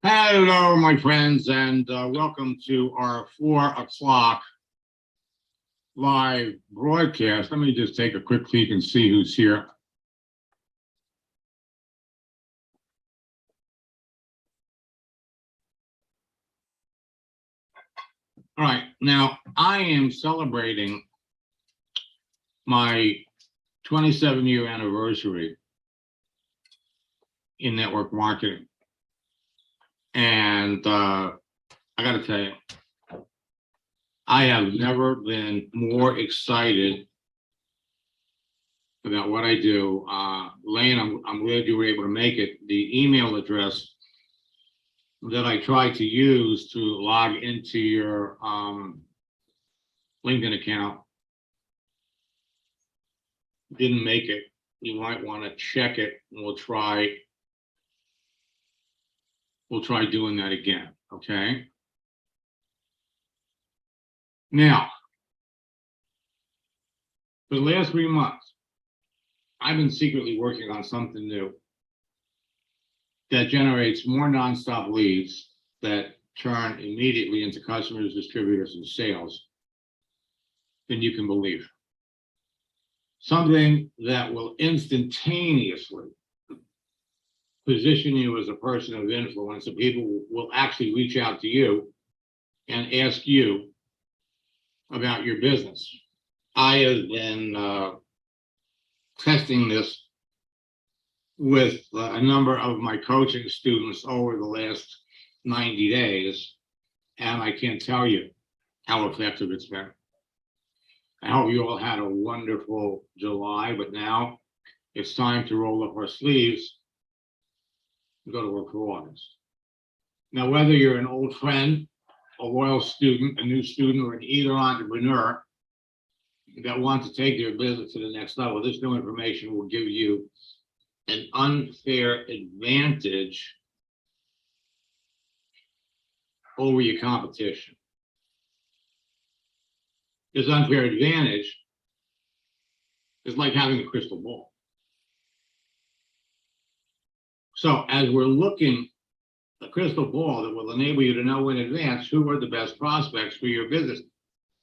Hello, my friends, and welcome to our 4 o'clock live broadcast. Let me just take a quick peek and see who's here. All right, now I am celebrating my 27-year anniversary in network marketing. And I got to tell you, I have never been more excited about what I do. Lane, I'm glad you were able to make it. The email address that I tried to use to log into your LinkedIn account didn't make it. You might want to check it, and we'll try doing that again, okay? Now, for the last 3 months, I've been secretly working on something new that generates more nonstop leads that turn immediately into customers, distributors, and sales than you can believe. Something that will instantaneously position you as a person of influence, so people will actually reach out to you and ask you about your business. I have been testing this with a number of my coaching students over the last 90 days, and I can't tell you how effective it's been. I hope you all had a wonderful July, but now it's time to roll up our sleeves and go to work for August. Now, whether you're an old friend, a loyal student, a new student, or an either entrepreneur that wants to take their business to the next level, this new information will give you an unfair advantage over your competition. This unfair advantage is like having a crystal ball. So as we're looking at a crystal ball that will enable you to know in advance who are the best prospects for your business.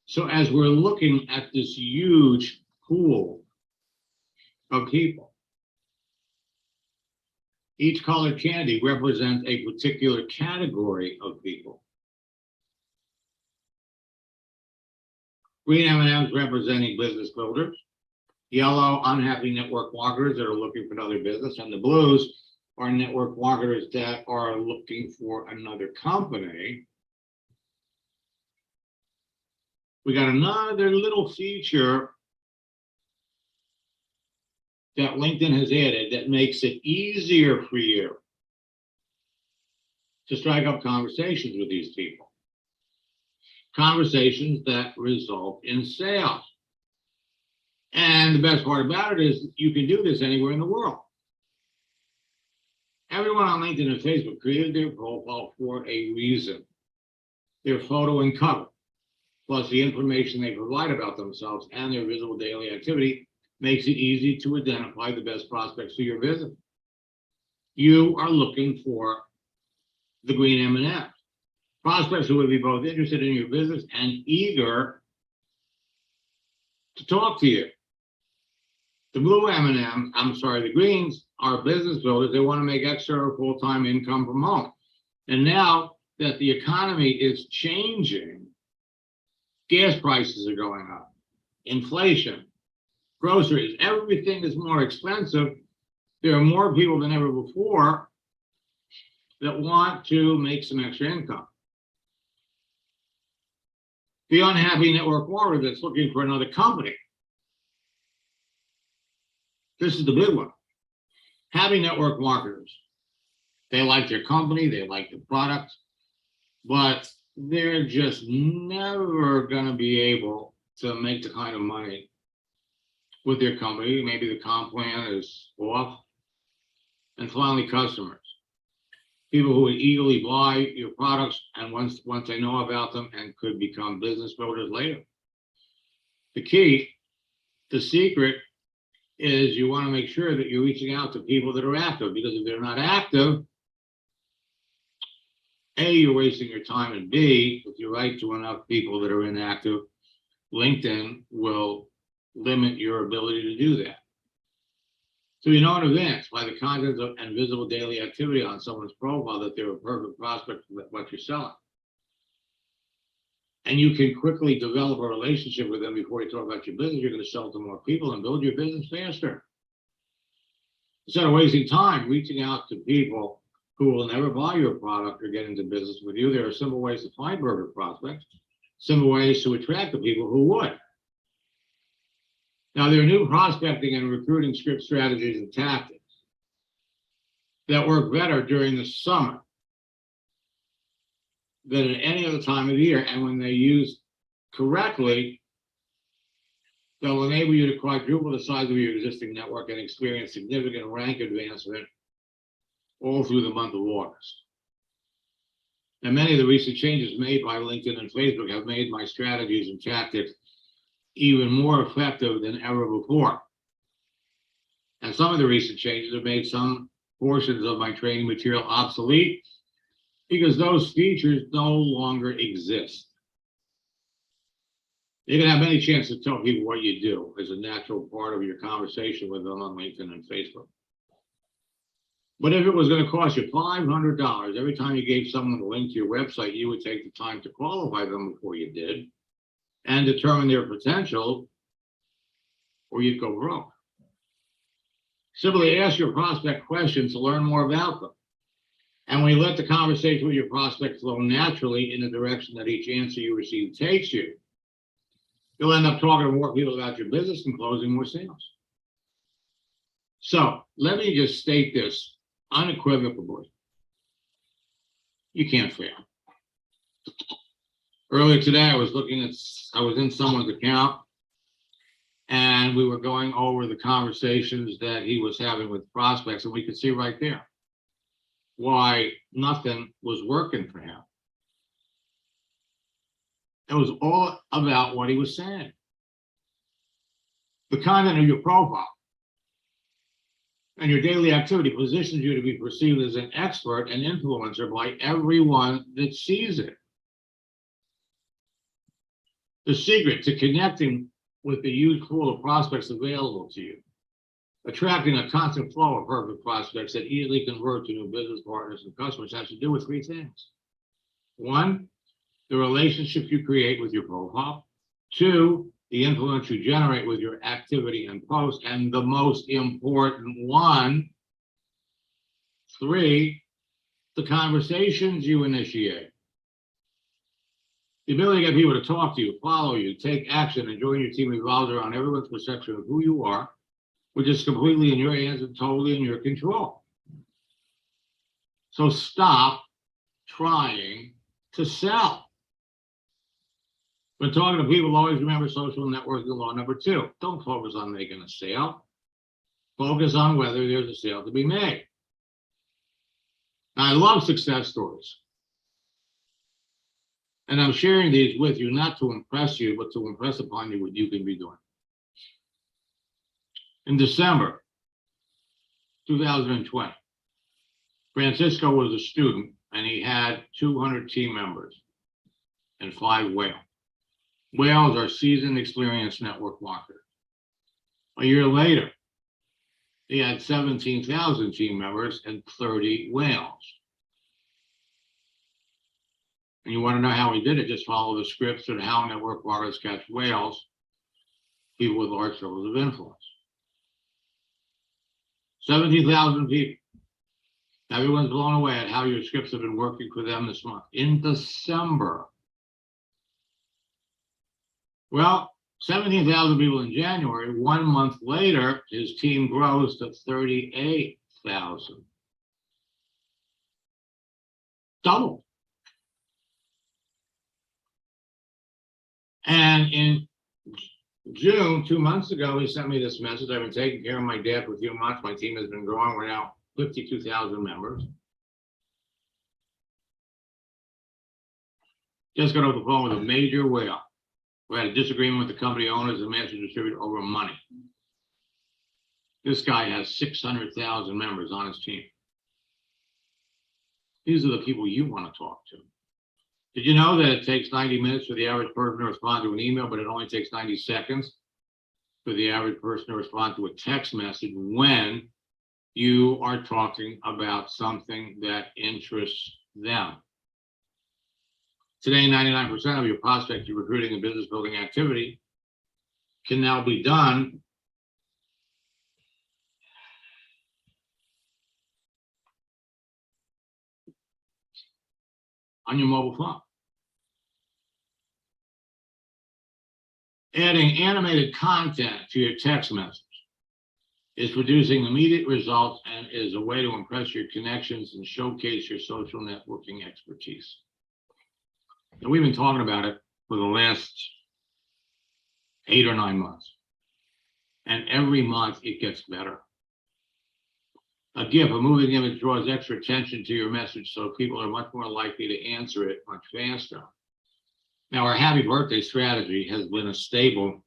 So as we're looking at this huge pool of people, each colored candy represents a particular category of people. Green M&Ms representing business builders, yellow unhappy network marketers that are looking for another business, and the blues are network marketers that are looking for another company. We got another little feature that LinkedIn has added that makes it easier for you to strike up conversations with these people. Conversations that result in sales. And the best part about it is you can do this anywhere in the world. Everyone on LinkedIn and Facebook created their profile for a reason. Their photo and cover, plus the information they provide about themselves and their visible daily activity, makes it easy to identify the best prospects for your business. You are looking for the green M&Ms. Prospects who would be both interested in your business and eager to talk to you. The blue M&M, the greens are business builders. They want to make extra full-time income from home. And now that the economy is changing, gas prices are going up, inflation, groceries, everything is more expensive. There are more people than ever before that want to make some extra income. The unhappy network marketer that's looking for another company. This is the big one. Happy network marketers. They like their company, they like the product, but they're just never going to be able to make the kind of money with their company. Maybe the comp plan is off. And finally, customers. People who would eagerly buy your products and once they know about them and could become business builders later. The key, the secret, is you want to make sure that you're reaching out to people that are active, because if they're not active, A, you're wasting your time, and B, if you write to enough people that are inactive, LinkedIn will limit your ability to do that. So you know in advance by the content and visible daily activity on someone's profile that they're a perfect prospect for what you're selling. And you can quickly develop a relationship with them before you talk about your business. You're going to sell to more people and build your business faster. Instead of wasting time reaching out to people who will never buy your product or get into business with you, there are simple ways to find perfect prospects, simple ways to attract the people who would. Now, there are new prospecting and recruiting script strategies and tactics that work better during the summer than at any other time of the year. And when they used correctly, they'll enable you to quadruple the size of your existing network and experience significant rank advancement all through the month of August. And many of the recent changes made by LinkedIn and Facebook have made my strategies and tactics even more effective than ever before. And some of the recent changes have made some portions of my training material obsolete because those features no longer exist. You're going to have many chances to tell people what you do as a natural part of your conversation with them on LinkedIn and Facebook. But if it was going to cost you $500 every time you gave someone a link to your website, you would take the time to qualify them before you did and determine their potential, or you'd go broke. Simply ask your prospect questions to learn more about them. And when you let the conversation with your prospect flow naturally in the direction that each answer you receive takes you, you'll end up talking to more people about your business and closing more sales. So let me just state this unequivocally. You can't fail. Earlier today, I was in someone's account and we were going over the conversations that he was having with prospects, and we could see right there why nothing was working for him. It was all about what he was saying. The content of your profile and your daily activity positions you to be perceived as an expert and influencer by everyone that sees it. The secret to connecting with the huge pool of prospects available to you, attracting a constant flow of perfect prospects that easily convert to new business partners and customers, has to do with three things. One, the relationship you create with your profile. Two, the influence you generate with your activity and post. And the most important one, three, the conversations you initiate. The ability to get people to talk to you, follow you, take action, and join your team revolves around everyone's perception of who you are, which is completely in your hands and totally in your control. So stop trying to sell. When talking to people, always remember social networking law number 2. Don't focus on making a sale. Focus on whether there's a sale to be made. Now, I love success stories. And I'm sharing these with you, not to impress you, but to impress upon you what you can be doing. In December 2020, Francisco was a student and he had 200 team members and 5 whales. Whales are seasoned, experienced network marketers. A year later, he had 17,000 team members and 30 whales. And you want to know how he did it? Just follow the scripts on how network marketers catch whales, people with large circles of influence. 17,000 people. Everyone's blown away at how your scripts have been working for them this month. In December, well, 17,000 people in January. 1 month later, his team grows to 38,000. Double. And in June, 2 months ago, he sent me this message. I've been taking care of my dad for a few months. My team has been growing. We're now 52,000 members. Just got off the phone with a major whale. We had a disagreement with the company owners and master distributor over money. This guy has 600,000 members on his team. These are the people you want to talk to. Did you know that it takes 90 minutes for the average person to respond to an email, but it only takes 90 seconds for the average person to respond to a text message when you are talking about something that interests them? Today, 99% of your prospecting, recruiting, and business building activity can now be done on your mobile phone. Adding animated content to your text message is producing immediate results and is a way to impress your connections and showcase your social networking expertise. And we've been talking about it for the last 8 or 9 months. And every month it gets better. A GIF, a moving image, draws extra attention to your message, so people are much more likely to answer it much faster. Now, our happy birthday strategy has been a stable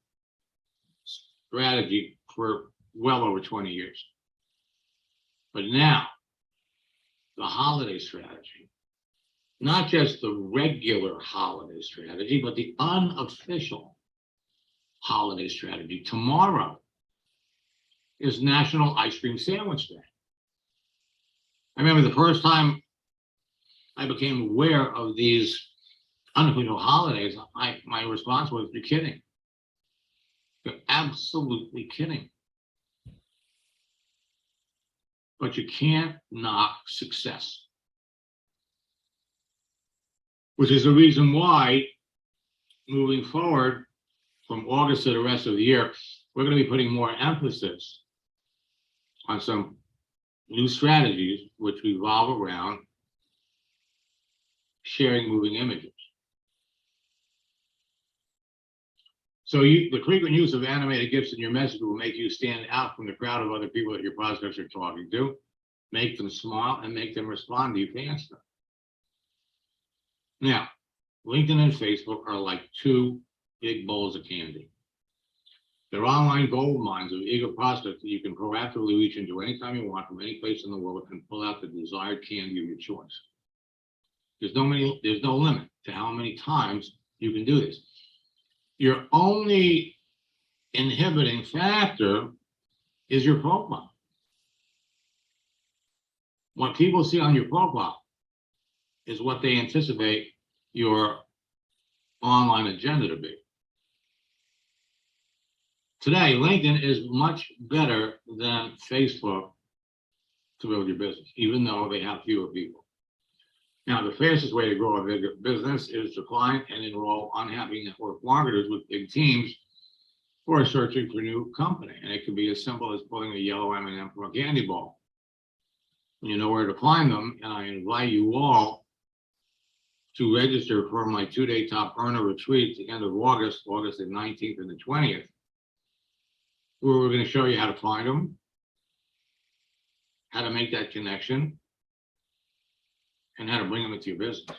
strategy for well over 20 years. But now, the holiday strategy, not just the regular holiday strategy, but the unofficial holiday strategy. Tomorrow is National Ice Cream Sandwich Day. I remember the first time I became aware of these unofficial holidays, my response was, "You're kidding. You're absolutely kidding." But you can't knock success. Which is the reason why, moving forward from August to the rest of the year, we're going to be putting more emphasis on some new strategies which revolve around sharing moving images. So the frequent use of animated GIFs in your message will make you stand out from the crowd of other people that your prospects are talking to, make them smile, and make them respond to you faster. Now, LinkedIn and Facebook are like two big bowls of candy. They're online gold mines of eager prospects that you can proactively reach into anytime you want from any place in the world and pull out the desired candy of your choice. There's no limit to how many times you can do this. Your only inhibiting factor is your profile. What people see on your profile is what they anticipate your online agenda to be. Today, LinkedIn is much better than Facebook to build your business, even though they have fewer people. Now, the fastest way to grow a big business is to find and enroll unhappy network marketers with big teams who are searching for a new company. And it can be as simple as pulling a yellow M&M from a candy ball. When you know where to find them, and I invite you all to register for my 2-day top earner retreat at the end of August the 19th and the 20th, where we're going to show you how to find them, how to make that connection, and how to bring them into your business.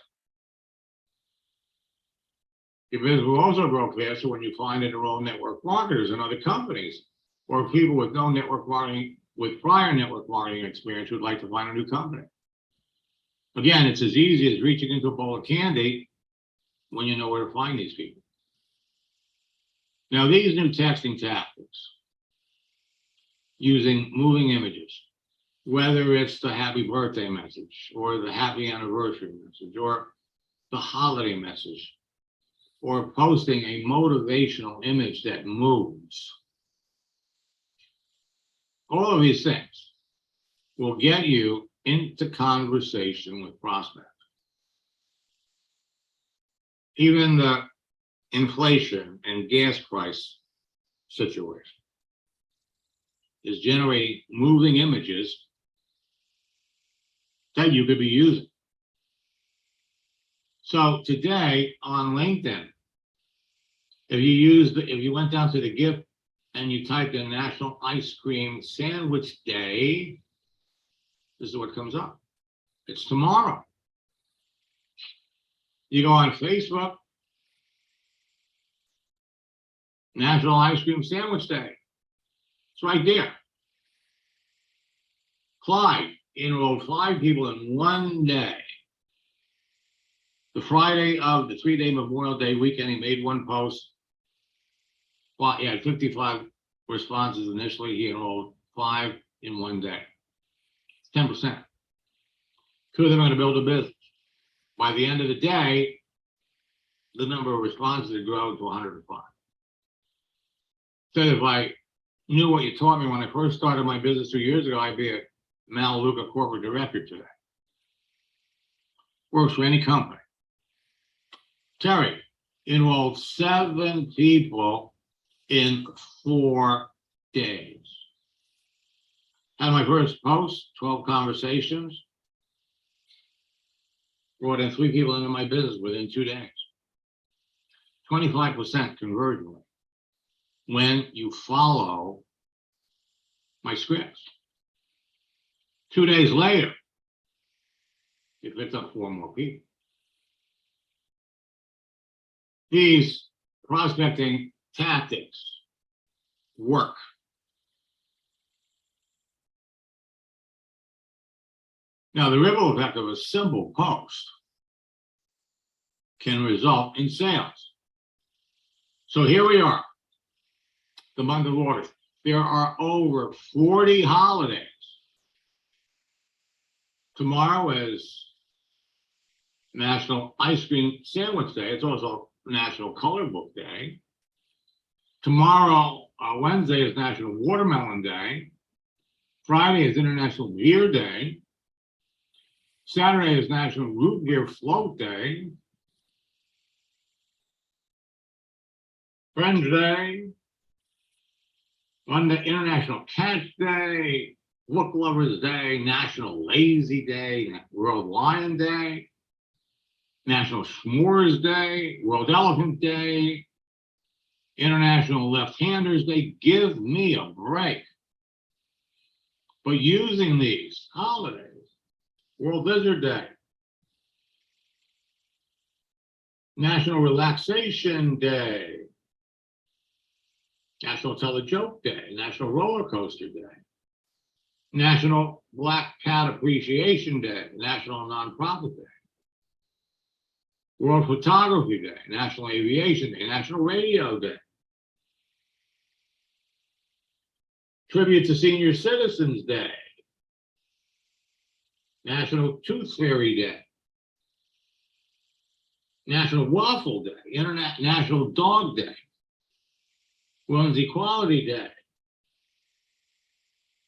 Your business will also grow faster when you find and enroll network marketers in other companies, or people with no network marketing, with prior network marketing experience who'd like to find a new company. Again, it's as easy as reaching into a bowl of candy when you know where to find these people. Now, these new texting tactics, using moving images, whether it's the happy birthday message or the happy anniversary message or the holiday message, or posting a motivational image that moves. All of these things will get you into conversation with prospects. Even the inflation and gas price situation is generating moving images that you could be using. So today on LinkedIn, if you went down to the GIF and you typed in National Ice Cream Sandwich Day, this is what comes up. It's tomorrow. You go on Facebook, National Ice Cream Sandwich Day. It's right there. Clyde enrolled 5 people in one day The Friday of the 3-day Memorial Day weekend, he made one post. Well, he had 55 responses initially. He enrolled 5 in one day. 10%. 2 of them are going to build a business. By the end of the day, the number of responses had grown to 105. So if I knew what you taught me when I first started my business 2 years ago, I'd be a Melaleuca corporate director today. Works for any company. Terry enrolled 7 people in 4 days. Had my first post, 12 conversations. Brought in 3 people into my business within 2 days. 25% conversion rate when you follow my scripts. 2 days later, you picked up 4 more people. These prospecting tactics work. Now, the ripple effect of a simple post can result in sales. So here we are, the month of August. There are over 40 holidays. Tomorrow is National Ice Cream Sandwich Day. It's also National Color Book Day. Tomorrow, Wednesday, is National Watermelon Day. Friday is International Beer Day. Saturday is National Root Beer Float Day. Friends Day. Monday, International Cat Day. Book Lovers Day. National Lazy Day. World Lion Day. National S'mores Day. World Elephant Day. International Left-Handers Day. Give me a break. But using these holidays, World Lizard Day, National Relaxation Day, National Tell a Joke Day, National Roller Coaster Day, National Black Cat Appreciation Day, National Nonprofit Day, World Photography Day, National Aviation Day, National Radio Day, Tribute to Senior Citizens Day, National Tooth Fairy Day, National Waffle Day, National Dog Day, Women's Equality Day,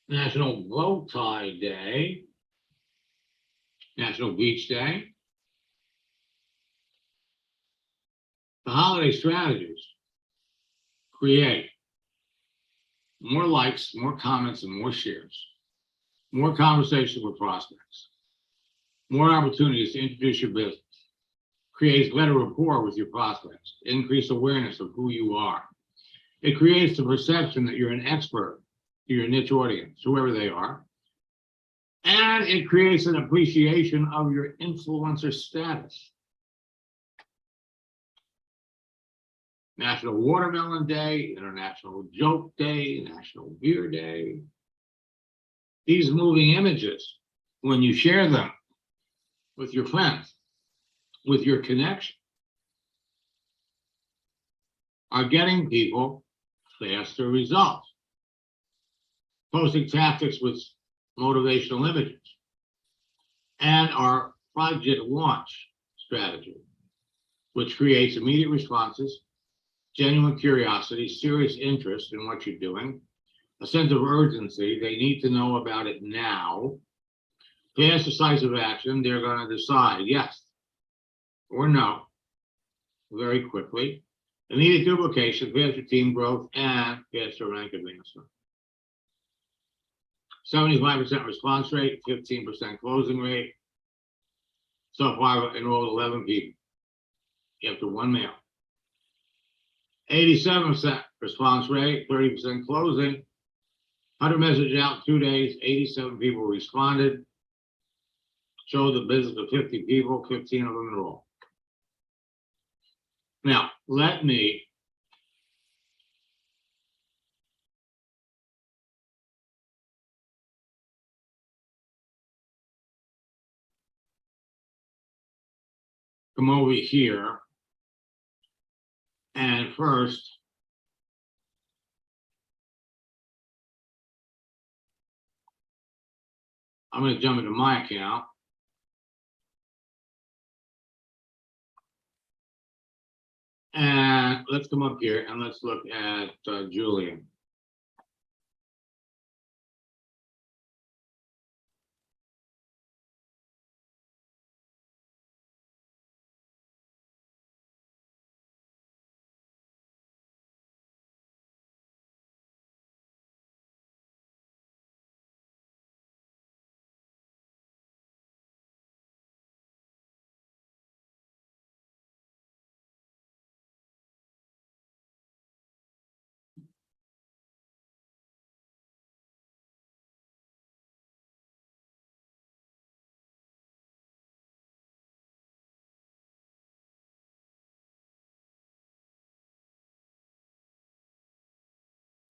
National Bow Tie Day, National Beach Day. The holiday strategies create more likes, more comments, and more shares. More conversation with prospects, more opportunities to introduce your business, creates better rapport with your prospects, increase awareness of who you are. It creates the perception that you're an expert to your niche audience, whoever they are, and it creates an appreciation of your influencer status. National Watermelon Day, International Joke Day, National Beer Day. These moving images, when you share them with your friends, with your connection, are getting people faster results. Posting tactics with motivational images and our project launch strategy, which creates immediate responses, genuine curiosity, serious interest in what you're doing, a sense of urgency. They need to know about it now. Fast, decisive action. They're going to decide yes or no very quickly. Immediate duplication, faster team growth, and faster rank advancement. 75% response rate, 15% closing rate. So far, I've enrolled 11 people after 1 mail. 87% response rate, 30% closing. 100 messages out, 2 days, 87 people responded. Showed the business of 50 people, 15 of them enrolled. Now, let me come over here. And first, I'm going to jump into my account. And let's come up here and let's look at Julian.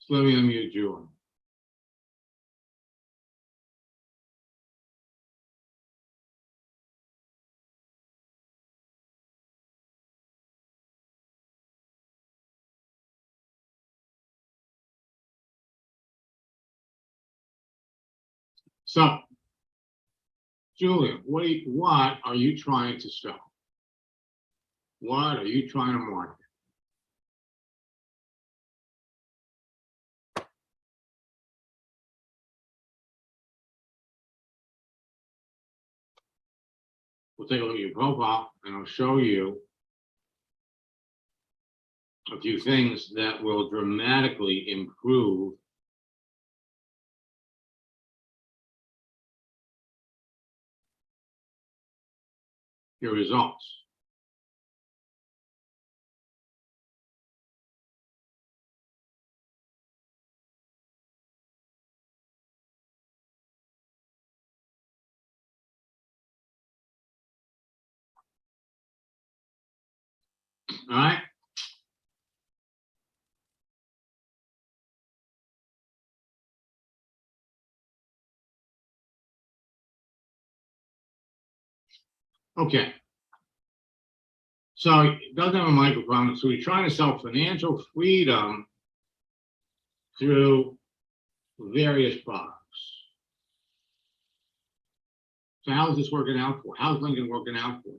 So let me unmute Julian. So, Julian, what are you trying to sell? What are you trying to market? We'll take a look at your profile and I'll show you a few things that will dramatically improve your results. All right. Okay. So it doesn't have a microphone, so we're trying to sell financial freedom through various products. So how's this working out for? How's Lincoln working out for?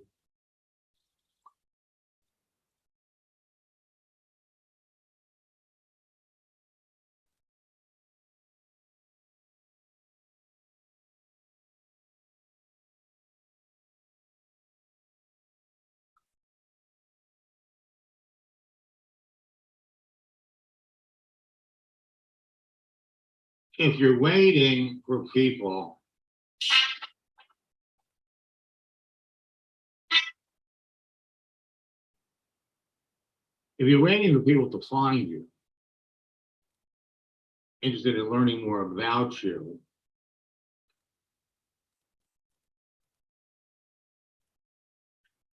If you're waiting for people to find you, interested in learning more about you,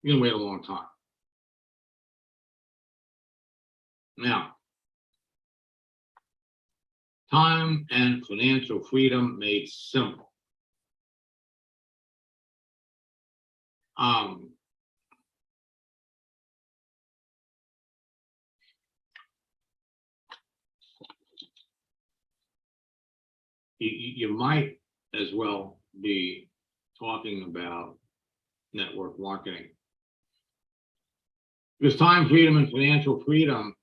you're gonna wait a long time. Now, time and financial freedom made simple. You might as well be talking about network marketing, because time freedom and financial freedom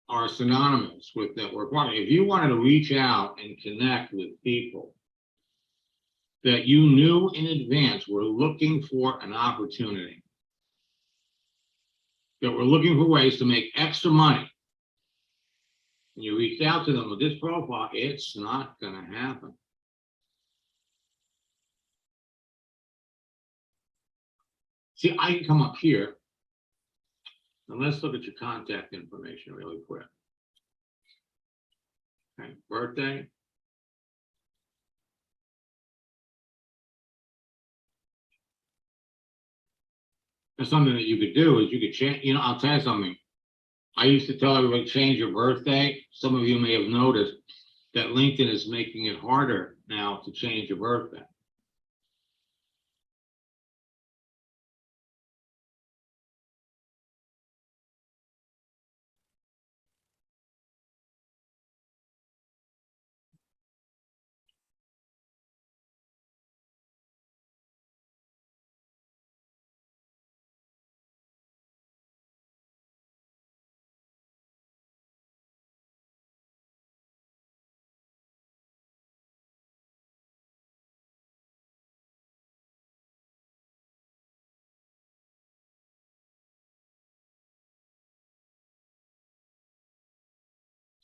are synonymous with network marketing. If you wanted to reach out and connect with people that you knew in advance were looking for an opportunity, that were looking for ways to make extra money, and you reached out to them with this profile, it's not going to happen. See, I can come up here and let's look at your contact information really quick. Okay, birthday. That's something that you could do is you could change, you know, I'll tell you something. I used to tell everybody change your birthday. Some of you may have noticed that LinkedIn is making it harder now to change your birthday.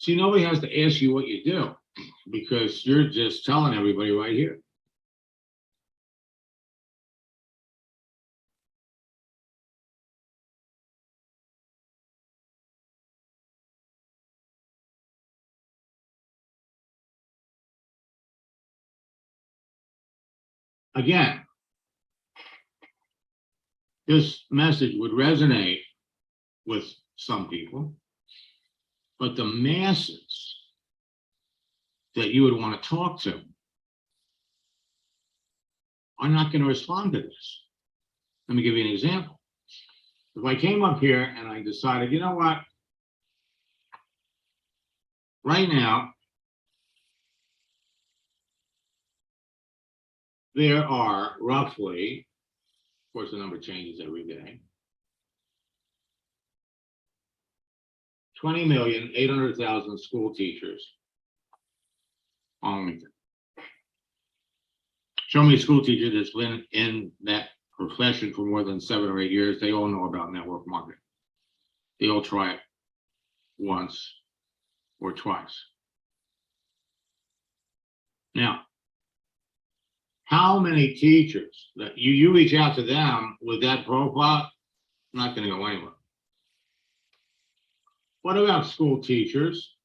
See, nobody has to ask you what you do because you're just telling everybody right here. Again, this message would resonate with some people, but the masses that you would want to talk to are not going to respond to this. Let me give you an example. If I came up here and I decided, you know what? Right now, there are roughly, of course, the number changes every day, 20,800,000 school teachers on LinkedIn. Show me a school teacher that's been in that profession for more than 7 or 8 years. They all know about network marketing. They all try it once or twice. Now, how many teachers that you reach out to them with that profile, not going to go anywhere. What about school teachers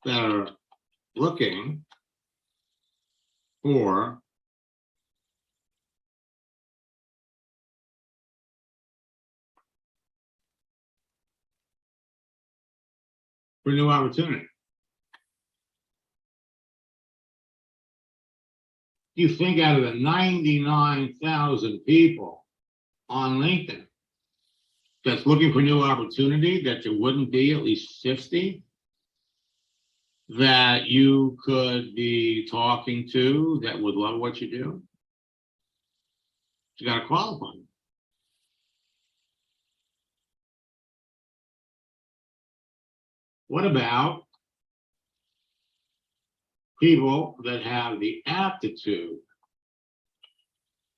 that are looking for new opportunity? You think out of the 99,000 people on LinkedIn that's looking for new opportunity, that there wouldn't be at least 50 that you could be talking to that would love what you do? You got to qualify. What about people that have the aptitude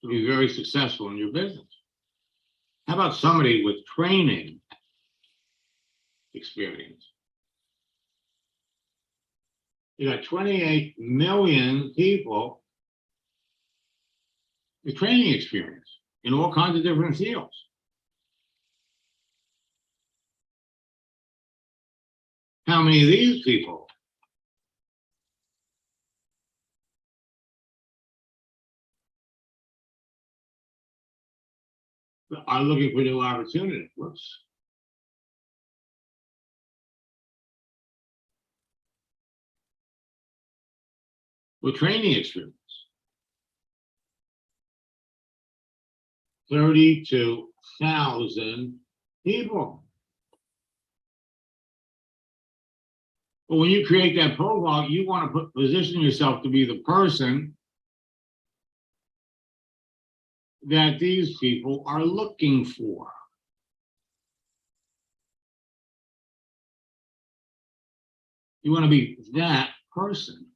to be very successful in your business? How about somebody with training experience? You got 28 million people with training experience in all kinds of different fields. How many of these people are looking for new opportunity? Whoops. With training experience. 32,000 people. But when you create that profile, you want to position yourself to be the person that these people are looking for. You want to be that person.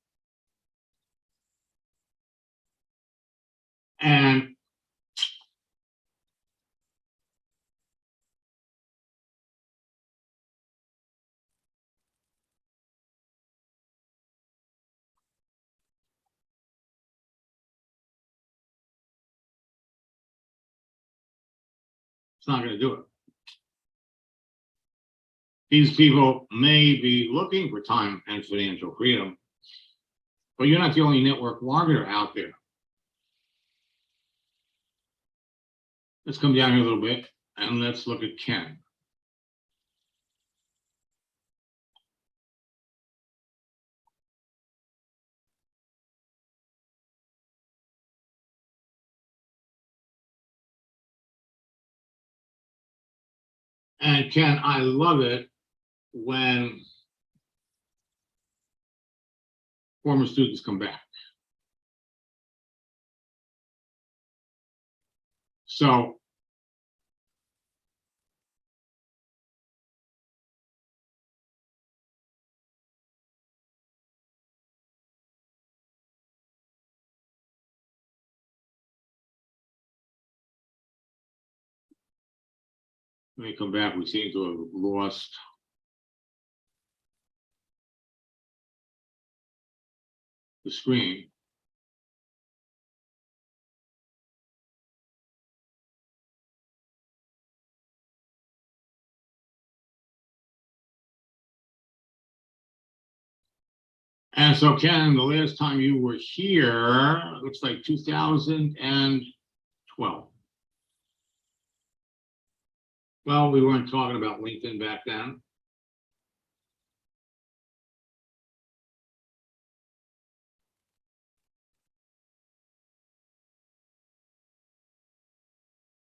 And it's not going to do it. These people may be looking for time and financial freedom, but you're not the only network marketer out there. Let's come down here a little bit and let's look at Ken. And Ken, I love it when former students come back. So Let me come back. We seem to have lost. The screen. And so, Ken, the last time you were here, it looks like 2012. Well, we weren't talking about LinkedIn back then.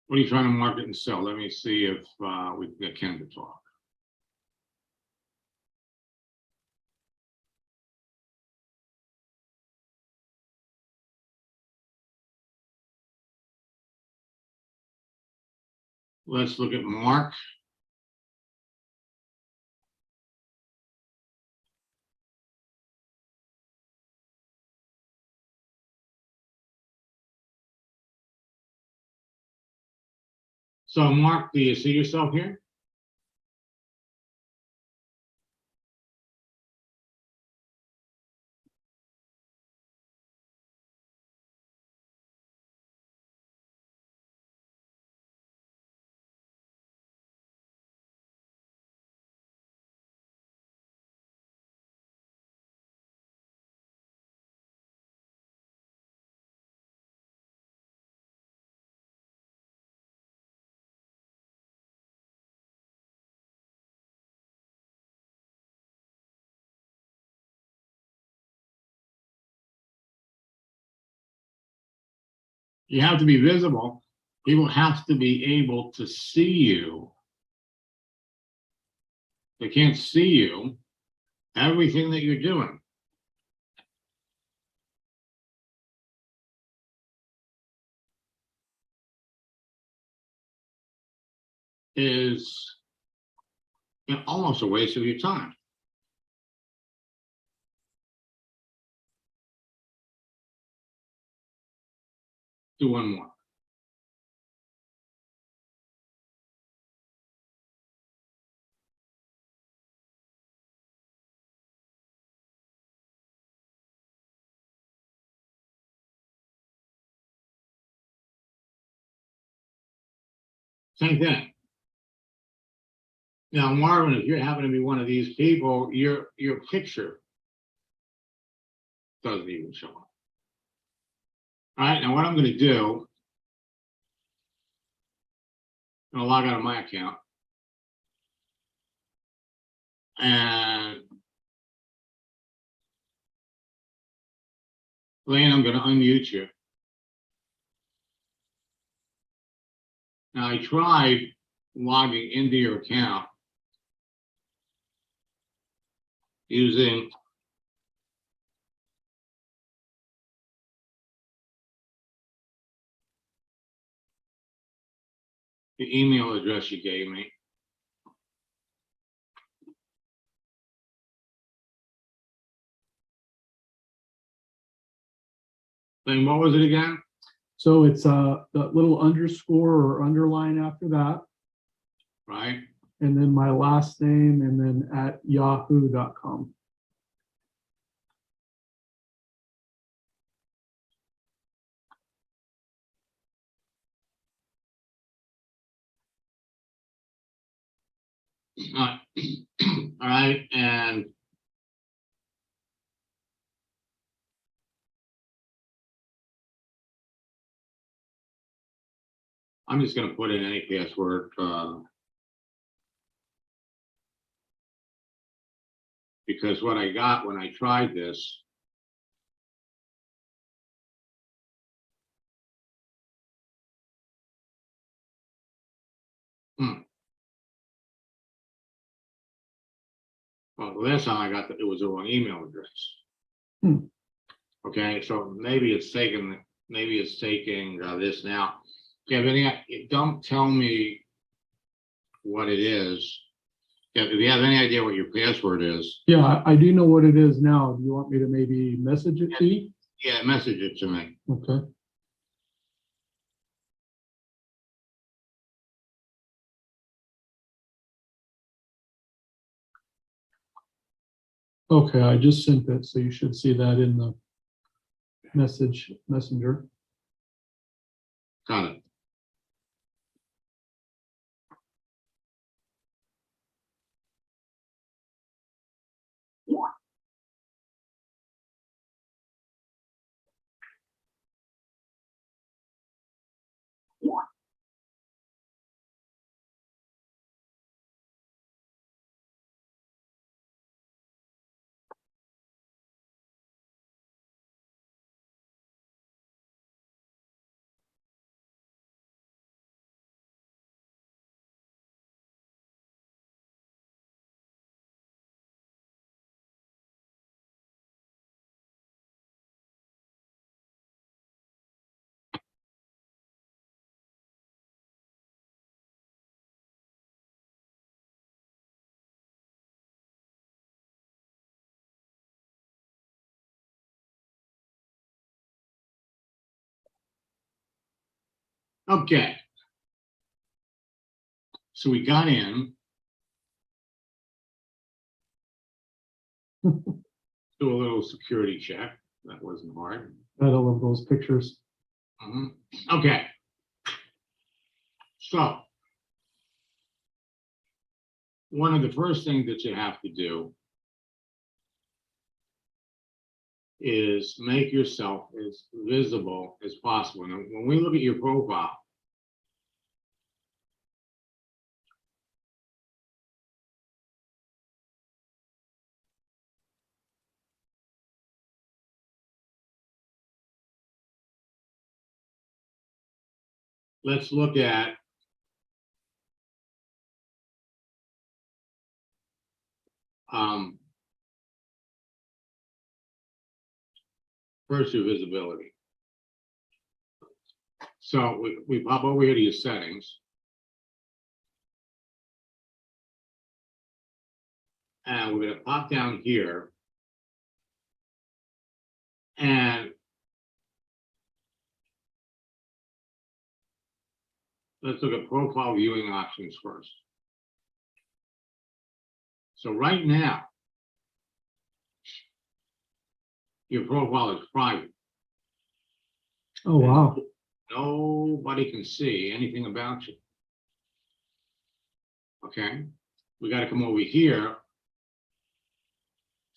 What are you trying to market and sell? Let me see if we can get Ken to talk. Let's look at Mark. So, Mark, do you see yourself here? You have to be visible. People have to be able to see you. They can't see you, everything that you're doing. Is almost a waste of your time. Do one more. Same thing. Now, Marvin, if you happen to be one of these people, your picture doesn't even show up. All right, now what I'm going to do, I'm going to log out of my account. And Lane, I'm going to unmute you. Now, I tried logging into your account using the email address you gave me. Then what was it again? So it's that little underscore or underline after that. Right. And then my last name and then at yahoo.com. All right, and I'm just going to put in any password because what I got when I tried this well, the last time I got it was the wrong email address. Okay, so maybe it's taking this now. Do you have any? Don't tell me what it is. If you have any idea what your password is. Yeah, I do know what it is now. Do you want me to maybe message it to you? Yeah, message it to me. Okay. Okay, I just sent it, so you should see that in the messenger. Got it. Okay. So we got in. Do a little security check. That wasn't hard. I love those pictures. Okay. So one of the first things that you have to do is make yourself as visible as possible. Now, when we look at your profile, let's look at first your visibility. So we pop over here to your settings. And we're going to pop down here. And let's look at profile viewing options first. So right now, your profile is private. Oh, wow. Nobody can see anything about you. Okay, we got to come over here.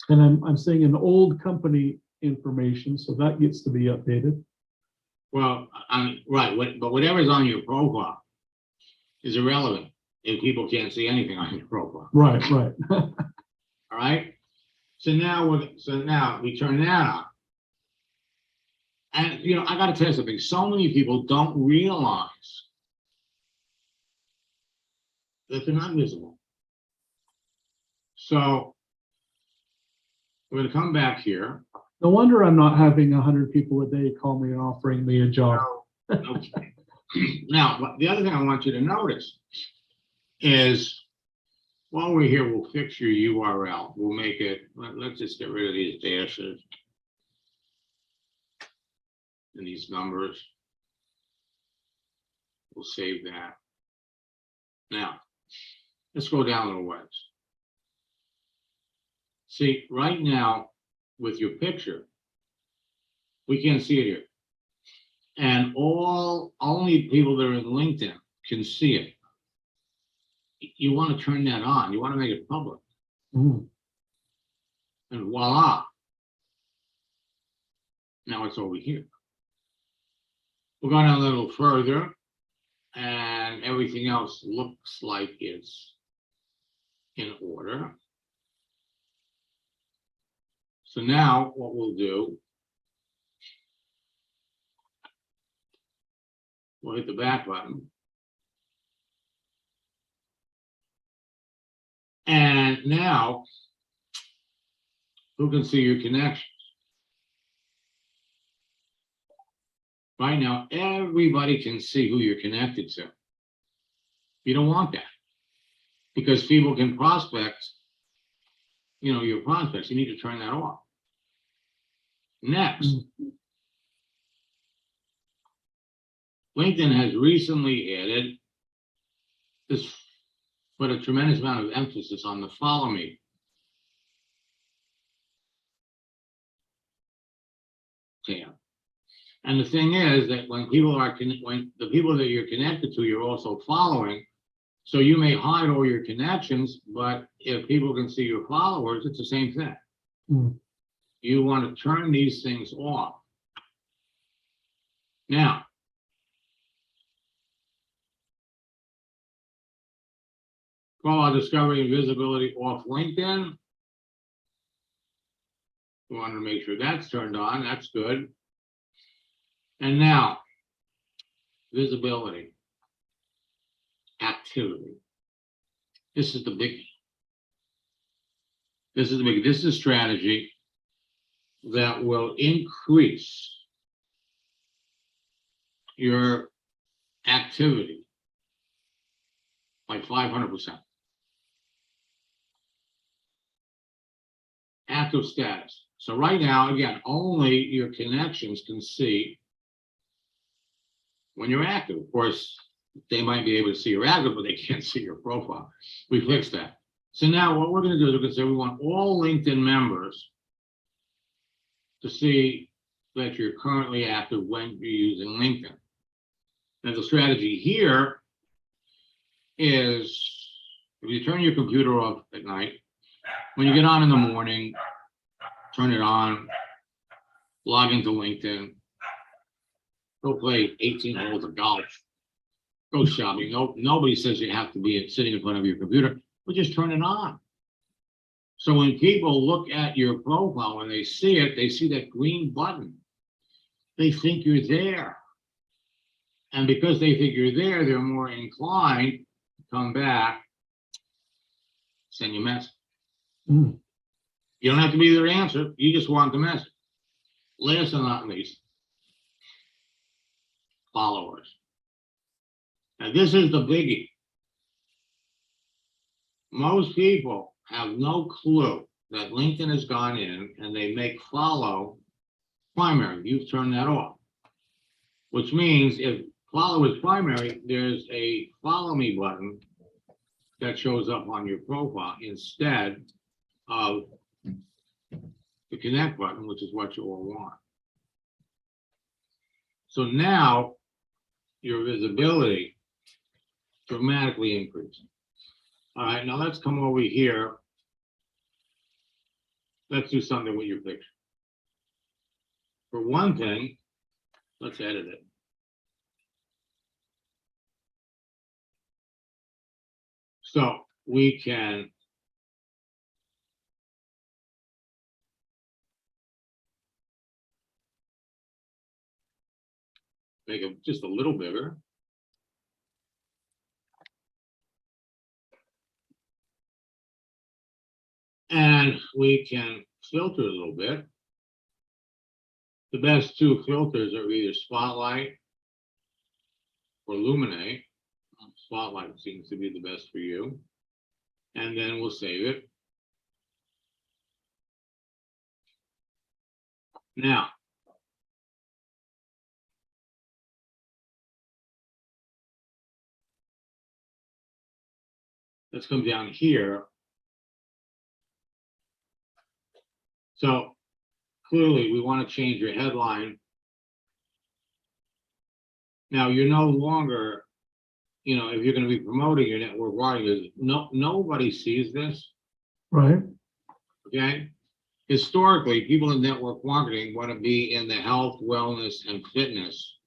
And I'm seeing an old company information, so that gets to be updated. Well, right, but whatever's on your profile is irrelevant if people can't see anything on your profile. Right. All right. So now we turn that on. And you know, I gotta tell you something, so many people don't realize that they're not visible. So we're gonna come back here. No wonder I'm not having 100 people a day call me and offering me a job. Okay. Now, the other thing I want you to notice is while we're here, we'll fix your URL. We'll make it, let's just get rid of these dashes and these numbers. We'll save that. Now, let's go down a little ways. See, right now, with your picture, we can't see it here. And only people that are in LinkedIn can see it. You want to turn that on. You want to make it public. Mm. And voila. Now it's over here. We're going down a little further, and everything else looks like it's in order. So now what we'll do, we'll hit the back button. And now, who can see your connections? Right now, everybody can see who you're connected to. You don't want that because people can prospect, you know, your prospects. You need to turn that off. Next, LinkedIn has recently added this, put a tremendous amount of emphasis on the follow me. tab. And the thing is that when the people that you're connected to, you're also following. So you may hide all your connections, but if people can see your followers, it's the same thing. Mm. You want to turn these things off. Now, call our discovery and visibility off LinkedIn. We want to make sure that's turned on. That's good. And now, visibility, activity. This is the biggie. This is the biggie. This is a strategy that will increase your activity by 500%. Active status. So right now, again, only your connections can see when you're active. Of course, they might be able to see you're active, but they can't see your profile. We fixed that. So now what we're going to do is we're going to say we want all LinkedIn members to see that you're currently active when you're using LinkedIn. Now the strategy here is if you turn your computer off at night, when you get on in the morning, turn it on, log into LinkedIn, go play 18 holes of golf, go shopping. Nobody says you have to be sitting in front of your computer, but just turn it on. So when people look at your profile, when they see it, they see that green button. They think you're there. And because they think you're there, they're more inclined to come back, send you a message. Mm. You don't have to be their answer. You just want the message. Last but not least, followers. Now, this is the biggie. Most people have no clue that LinkedIn has gone in and they make follow primary. You've turned that off, which means if follow is primary, there's a follow me button that shows up on your profile instead of the connect button, which is what you all want. So now your visibility dramatically increases. All right, now let's come over here. Let's do something with your picture. For one thing, let's edit it. So we can make it just a little bigger. And we can filter a little bit. The best two filters are either Spotlight or Illuminate. Spotlight seems to be the best for you. And then we'll save it. Now, let's come down here. So clearly we want to change your headline. Now you're no longer, you know, if you're going to be promoting your network marketing, nobody sees this. Right. Okay. Historically, people in network marketing want to be in the health, wellness, and fitness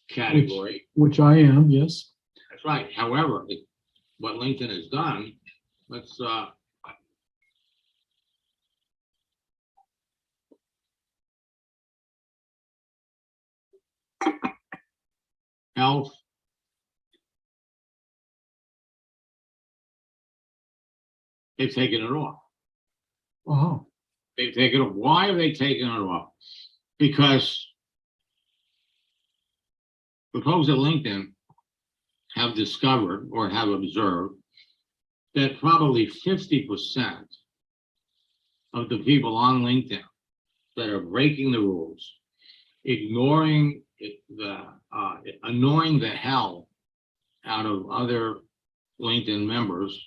category. Which I am, yes. That's right. However, what LinkedIn has done, let's health, they've taken it off. Wow. They've taken it off. Why have they taken it off? Because the folks at LinkedIn have discovered or have observed that probably 50% of the people on LinkedIn that are breaking the rules, ignoring annoying the hell out of other LinkedIn members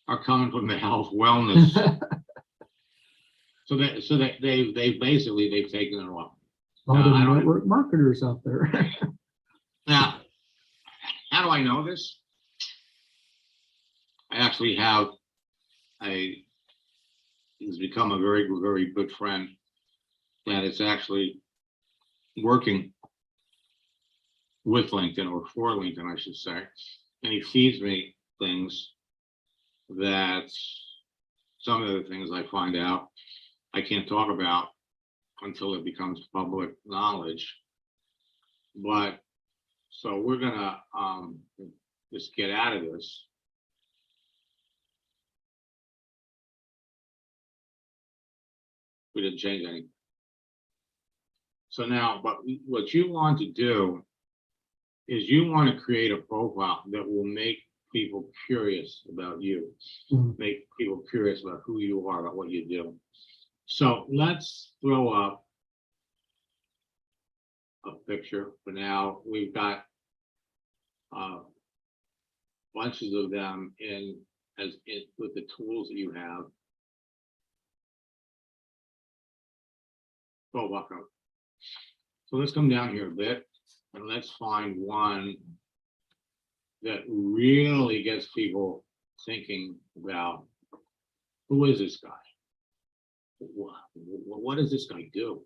are coming from the health wellness. So they've basically taken it off. A lot I of don't- network marketers out there. Now, how do I know this? I actually have he's become a very, very good friend that is actually working with LinkedIn, or for LinkedIn, I should say. And he feeds me things that some of the things I find out I can't talk about until it becomes public knowledge. But so we're gonna just get out of this. We didn't change anything. So now, but what you want to do is you want to create a profile that will make people curious about you, make people curious about who you are, about what you do. So let's throw up a picture for now. We've got bunches of them with the tools that you have. Oh, welcome. So let's come down here a bit and let's find one that really gets people thinking about, who is this guy? What does this guy do?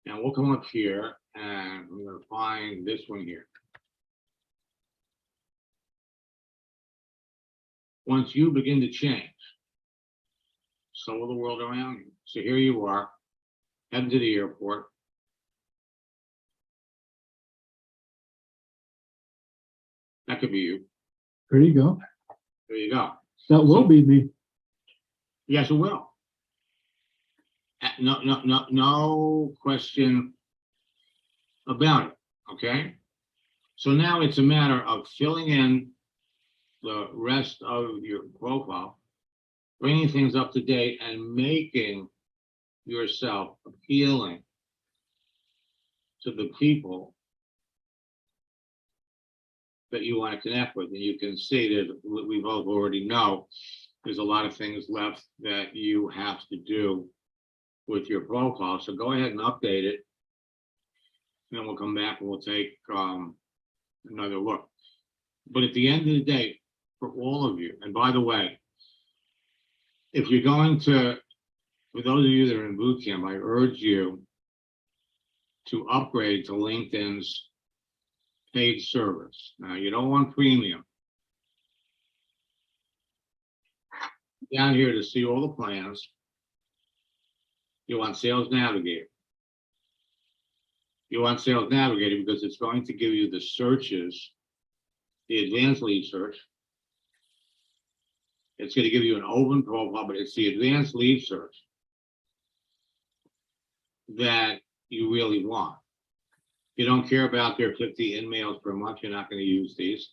And we'll come up here and I'm going to find this one here. Once you begin to change, so will the world around you. So here you are, heading to the airport. That could be you. There you go. There you go. That will be me. Yes, it will. No question about it. Okay. So now it's a matter of filling in the rest of your profile, bringing things up to date, and making yourself appealing to the people that you want to connect with. And you can see that we both already know there's a lot of things left that you have to do with your profile. So go ahead and update it. And then we'll come back and we'll take another look. But at the end of the day, for all of you, and by the way, if you're going to, for those of you that are in boot camp, I urge you to upgrade to LinkedIn's paid service. Now, you don't want premium. Down here to see all the plans, you want Sales Navigator. You want Sales Navigator because it's going to give you the searches, the advanced lead search. It's going to give you an open profile, but it's the advanced lead search that you really want. You don't care about their 50 in-mails per month. You're not going to use these.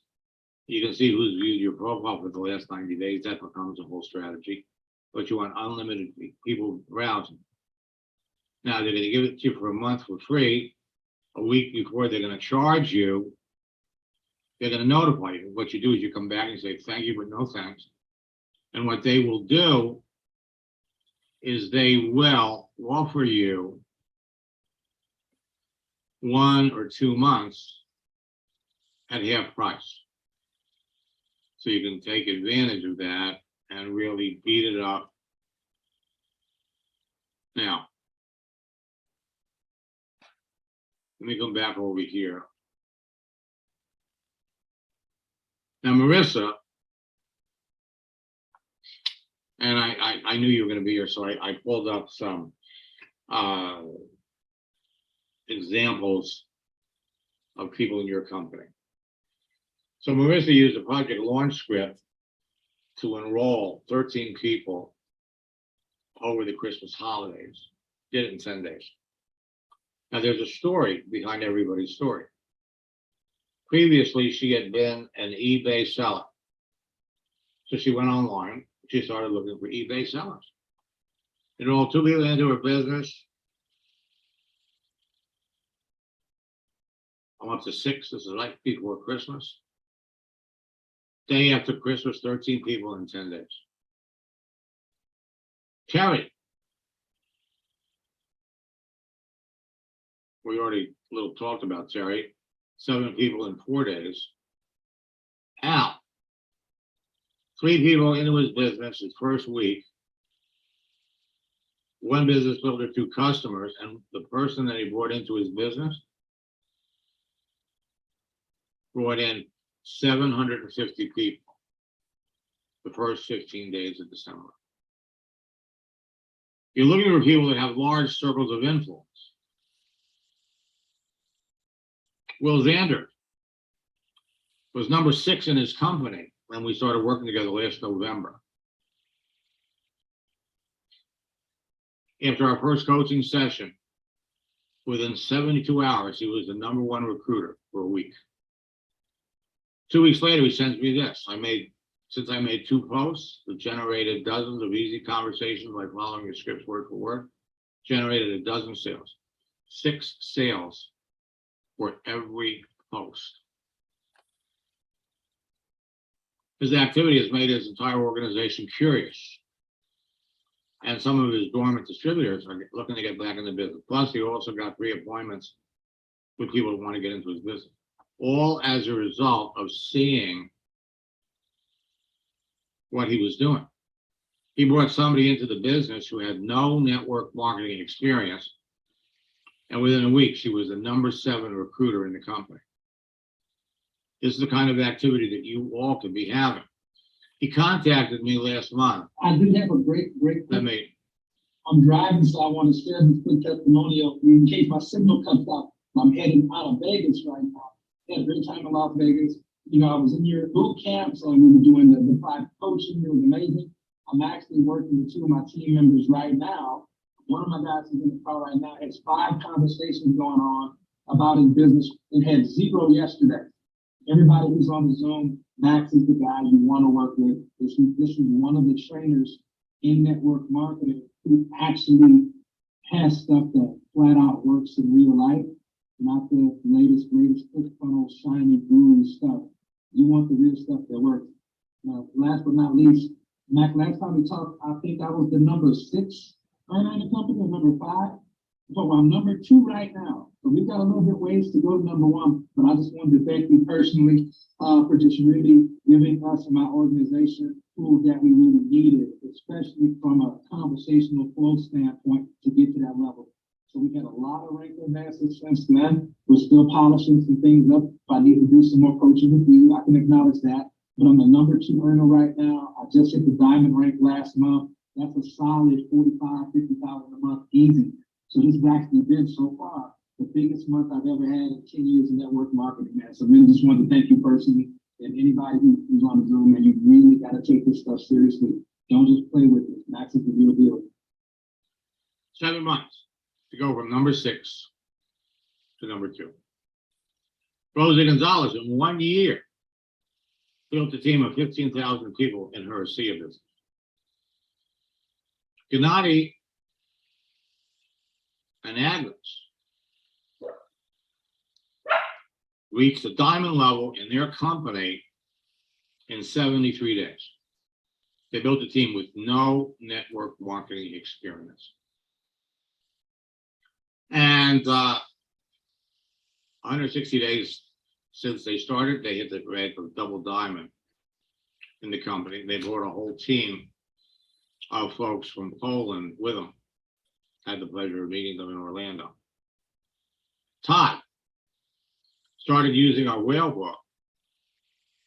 You can see who's viewed your profile for the last 90 days. That becomes a whole strategy. But you want unlimited people browsing. Now, they're going to give it to you for a month for free. A week before they're going to charge you, they're going to notify you. What you do is you come back and say, thank you, but no thanks. And what they will do is they will offer you 1 or 2 months at half price. So you can take advantage of that and really beat it up. Now, let me come back over here. Now, Marissa, and I knew you were going to be here, so I pulled up some examples of people in your company. So Marissa used a project launch script to enroll 13 people over the Christmas holidays. Did it in 10 days. Now there's a story behind everybody's story. Previously, she had been an eBay seller. So she went online, she started looking for eBay sellers. Enrolled 2 people into her business. I'm up to 6. This is like before Christmas. Day after Christmas, 13 people in 10 days. Terry, we already a little talked about, Terry. 7 people in 4 days. Al, 3 people into his business his first week. 1 business builder, 2 customers, and the person that he brought into his business brought in 750 people the first 15 days of December. You're looking for people that have large circles of influence. Will Zander was number 6 in his company when we started working together last November. After our first coaching session, within 72 hours, he was the number 1 recruiter for a week. 2 weeks later, he sends me this. Since I made 2 posts that generated dozens of easy conversations by following your scripts word for word, generated a dozen sales. 6 sales for every post. His activity has made his entire organization curious. And some of his dormant distributors are looking to get back in the business. Plus, he also got 3 appointments with people who want to get into his business. All as a result of seeing what he was doing. He brought somebody into the business who had no network marketing experience. And within a week, she was the number 7 recruiter in the company. This is the kind of activity that you all could be having. He contacted me last month. I do have a great. Let me. I'm driving, so I want to share this quick testimonial in case my signal cuts out. I'm heading out of Vegas right now. Had a great time in Las Vegas. You know, I was in your boot camps and we were doing the private coaching. It was amazing. I'm actually working with 2 of my team members right now. One of my guys is in the car right now, has 5 conversations going on about his business and had 0 yesterday. Everybody who's on the Zoom, Max is the guy you want to work with. This is one of the trainers in network marketing who actually has stuff that flat out works in real life, not the latest, greatest funnel, shiny, guru stuff. You want the real stuff that works. Now, last but not least, Mac, last time we talked, I think I was the number 6 earner in the company, or number 5. So I'm number 2 right now. So we've got a little bit ways to go to number 1, but I just wanted to thank you personally for just really giving us and my organization tools that we really needed, especially from a conversational flow standpoint to get to that level. So we had a lot of rank advances since then. We're still polishing some things up. If I need to do some more coaching with you, I can acknowledge that. But I'm the number 2 earner right now. I just hit the diamond rank last month. That's a solid 45, 50,000 a month, easy. So this has actually been so far the biggest month I've ever had in 10 years of network marketing, man. So really just wanted to thank you personally and anybody who's on the Zoom, and you really got to take this stuff seriously. Don't just play with it. Max is the real deal. 7 months to go from number 6 to number 2. Rosie Gonzalez in 1 year built a team of 15,000 people in her ASEA business. Gennady and Agnes reached the diamond level in their company in 73 days. They built a team with no network marketing experience. And 160 days since they started, they hit the red for double diamond in the company. They brought a whole team of folks from Poland with them. Had the pleasure of meeting them in Orlando. Todd started using our whale book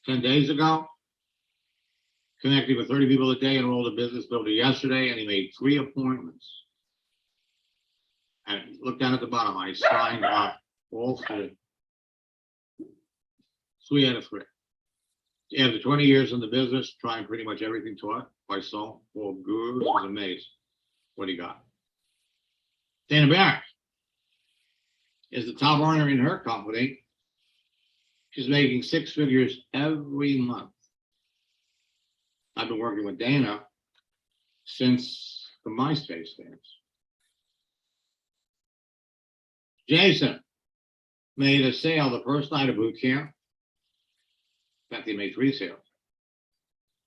10 days ago, connected with 30 people a day, enrolled a business builder yesterday, and he made 3 appointments. And look down at the bottom, I signed up all 3. 3 out of 3. After 20 years in the business, trying pretty much everything taught by Saul, all gurus, was amazed what he got. Dana Barrett is the top earner in her company. She's making 6 figures every month. I've been working with Dana since the MySpace days. Jason made a sale the first night of boot camp. In fact, he made 3 sales.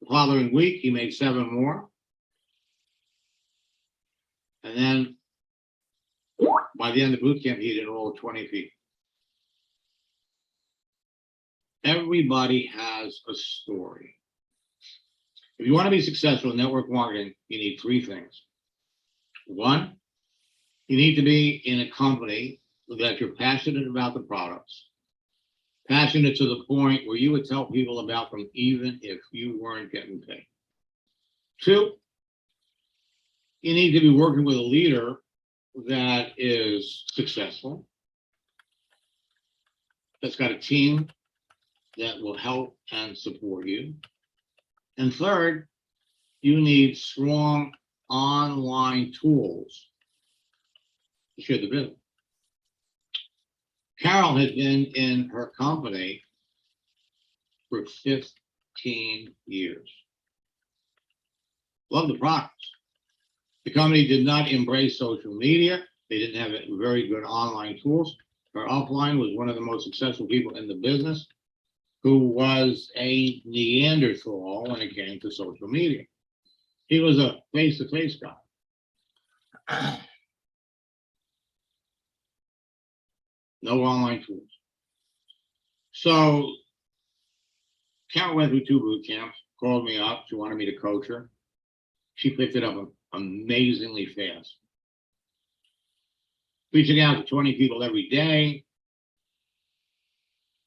The following week, he made 7 more. And then By the end of boot camp, he'd enrolled 20 people. Everybody has a story. If you want to be successful in network marketing, you need three things. One, you need to be in a company that you're passionate about the products, passionate to the point where you would tell people about them even if you weren't getting paid. Two, you need to be working with a leader that is successful, that's got a team that will help and support you. And third, you need strong online tools to share the business. Carol had been in her company for 15 years. Loved the products. The company did not embrace social media. They didn't have very good online tools. Her offline was one of the most successful people in the business, who was a Neanderthal when it came to social media. He was a face-to-face guy. No online tools. So Carol went through 2 boot camps, called me up. She wanted me to coach her. She picked it up amazingly fast. Reaching out to 20 people every day.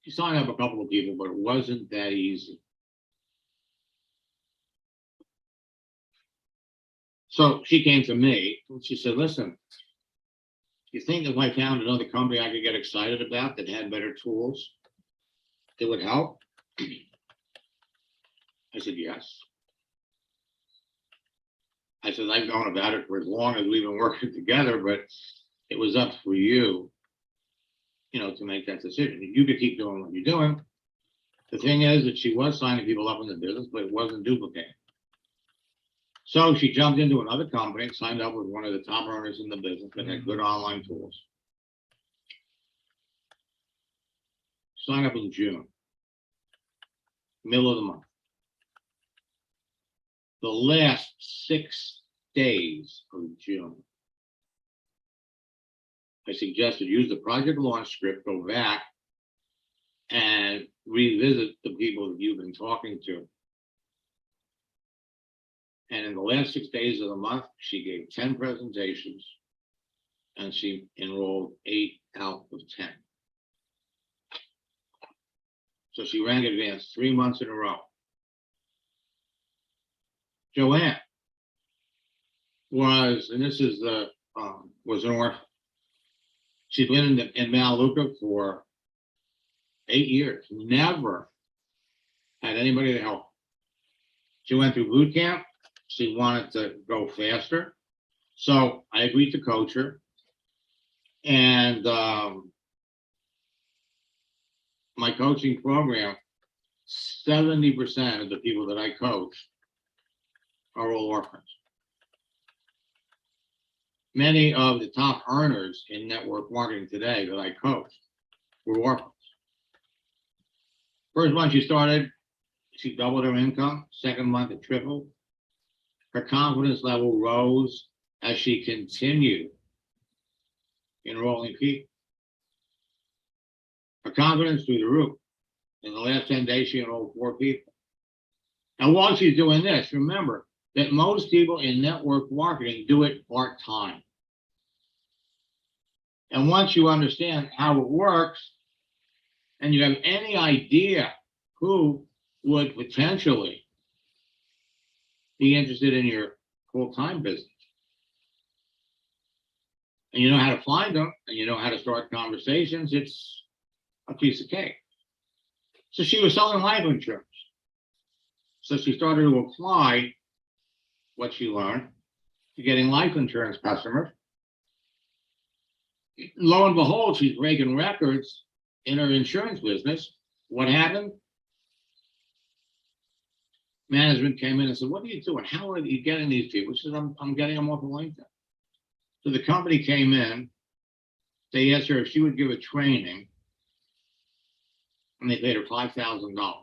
She signed up a couple of people, but it wasn't that easy. So she came to me and she said, listen, you think if I found another company I could get excited about that had better tools, it would help? I said, yes. I said, I've known about it for as long as we've been working together, but it was up for you, to make that decision. You could keep doing what you're doing. The thing is that she was signing people up in the business, but it wasn't duplicating. So she jumped into another company, signed up with one of the top earners in the business that had good online tools. Signed up in June, middle of the month. The last 6 days of June, I suggested use the project launch script, go back and revisit the people that you've been talking to. And in the last 6 days of the month, she gave 10 presentations and she enrolled 8 out of 10. So she ran advanced 3 months in a row. Joanne was, and this is the, was an orphan. She'd been in Melaleuca for 8 years, never had anybody to help. She went through boot camp. She wanted to go faster. So I agreed to coach her. And my coaching program, 70% of the people that I coach are all orphans. Many of the top earners in network marketing today that I coach were orphans. First month she started, she doubled her income. Second month it tripled. Her confidence level rose as she continued enrolling people. Her confidence through the roof. In the last 10 days, she enrolled 4 people. And while she's doing this, remember that most people in network marketing do it part-time. And once you understand how it works, and you have any idea who would potentially be interested in your full-time business, and you know how to find them, and you know how to start conversations, it's a piece of cake. So she was selling life insurance. So she started to apply what she learned to getting life insurance customers. Lo and behold, she's breaking records in her insurance business. What happened? Management came in and said, what are you doing? How are you getting these people? She said, I'm getting them off of LinkedIn. So the company came in. They asked her if she would give a training, and they paid her $5,000.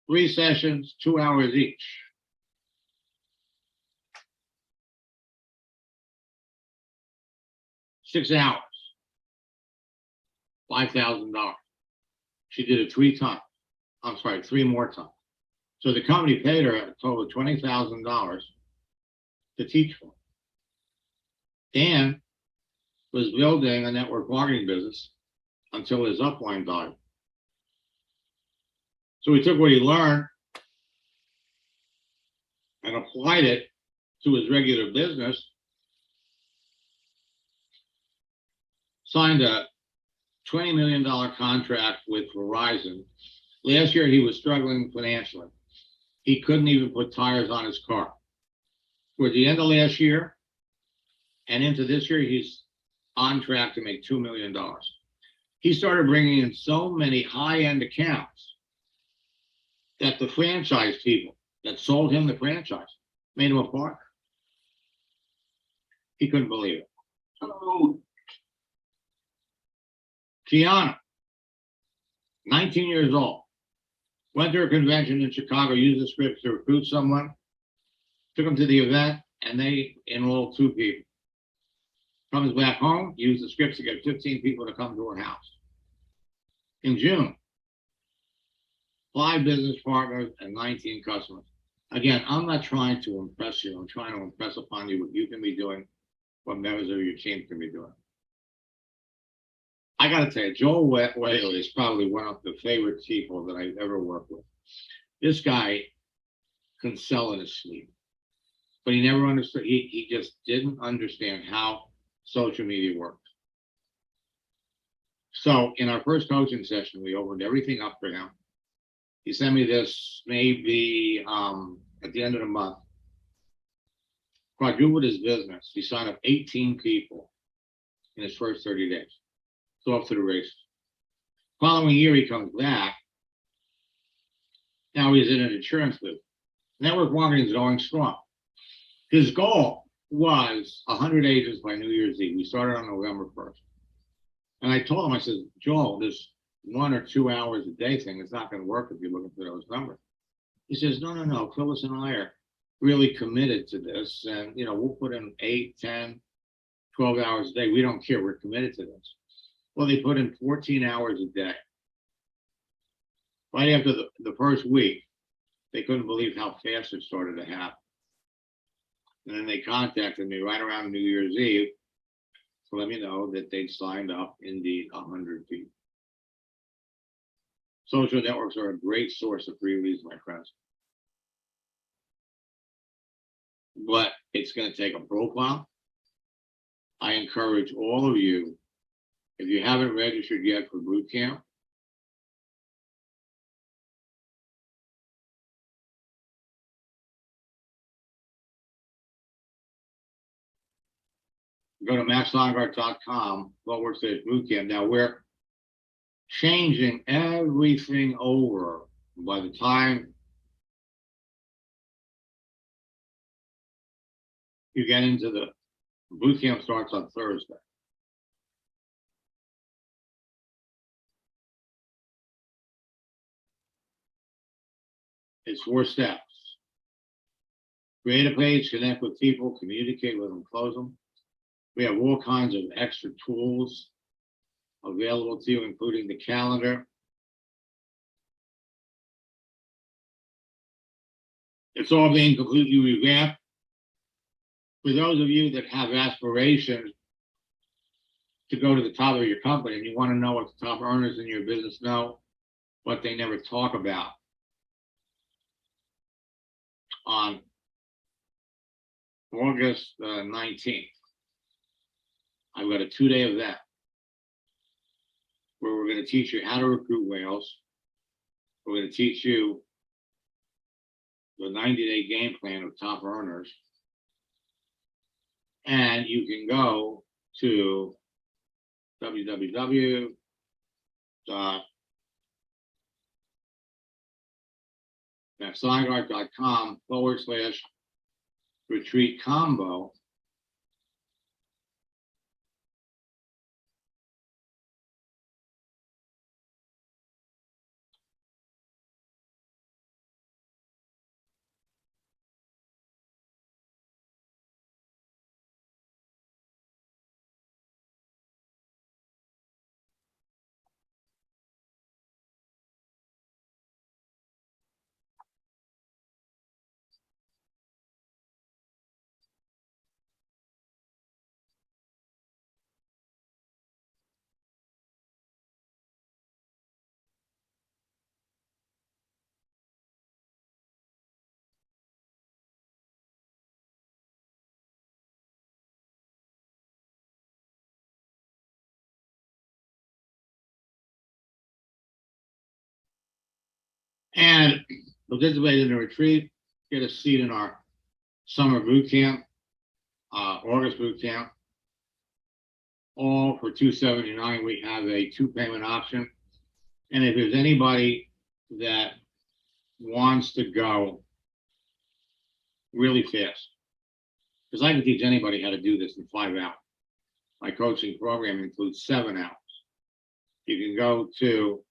3 sessions, 2 hours each. 6 hours, $5,000. She did it 3 times. I'm sorry, 3 more times. So the company paid her a total of $20,000 to teach for. Dan was building a network marketing business until his upline died. So he took what he learned and applied it to his regular business, signed a $20 million contract with Verizon. Last year, he was struggling financially. He couldn't even put tires on his car. Towards the end of last year and into this year, he's on track to make $2 million. He started bringing in so many high-end accounts that the franchise people that sold him the franchise made him a partner. He couldn't believe it. Oh, Kiana, 19 years old, went to a convention in Chicago, used the scripts to recruit someone, took them to the event, and they enrolled 2 people. Comes back home, used the scripts to get 15 people to come to her house. In June, 5 business partners and 19 customers. Again, I'm not trying to impress you. I'm trying to impress upon you what you can be doing, what members of your team can be doing. I got to tell you, Joel Whaley is probably one of the favorite people that I've ever worked with. This guy can sell in his sleep, but he never understood. He just didn't understand how social media works. So in our first coaching session, we opened everything up for him. He sent me this maybe at the end of the month. Quadrupled his business. He signed up 18 people in his first 30 days. So off to the races. Following year, he comes back. Now he's in an insurance business. Network marketing is going strong. His goal was 100 agents by New Year's Eve. We started on November 1st. And I told him, I said, Joel, this 1 or 2 hours a day thing is not going to work if you're looking for those numbers. He says, no. Phyllis and I are really committed to this. And, we'll put in 8, 10, 12 hours a day. We don't care. We're committed to this. Well, they put in 14 hours a day. Right after the first week, they couldn't believe how fast it started to happen. And then they contacted me right around New Year's Eve to let me know that they'd signed up indeed 100 people. Social networks are a great source of free leads, my friends. But it's going to take a profile. I encourage all of you, if you haven't registered yet for boot camp, go to maxlongart.com/bootcamp. Now we're changing everything over. By the time you get into the boot camp, starts on Thursday. It's 4 steps. Create a page, connect with people, communicate with them, close them. We have all kinds of extra tools available to you, including the calendar. It's all being completely revamped. For those of you that have aspirations to go to the top of your company and you want to know what the top earners in your business know, what they never talk about, on August 19th, I've got a 2-day event where we're going to teach you how to recruit whales. We're going to teach you the 90-day game plan of top earners. And you can go to www.maxlongart.com/retreat combo. And participate in the retreat, get a seat in our summer boot camp, August boot camp. All for $279. We have a 2-payment option. And if there's anybody that wants to go really fast, because I can teach anybody how to do this in 5 hours. My coaching program includes 7 hours. You can go to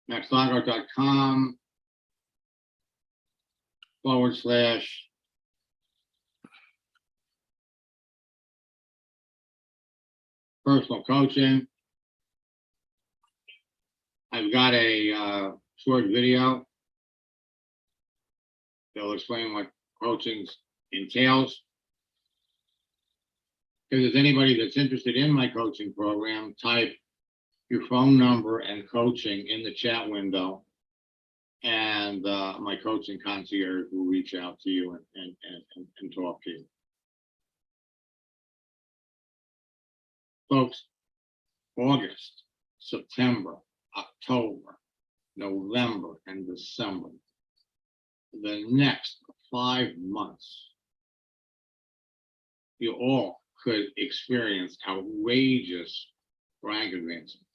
maxlockhart.com/personal coaching. I've got a short video that'll explain what coaching entails. If there's anybody that's interested in my coaching program, type your phone number and coaching in the chat window, and my coaching concierge will reach out to you and talk to you. Folks, August, September, October, November, and December, the next 5 months, you all could experience outrageous rank advancement.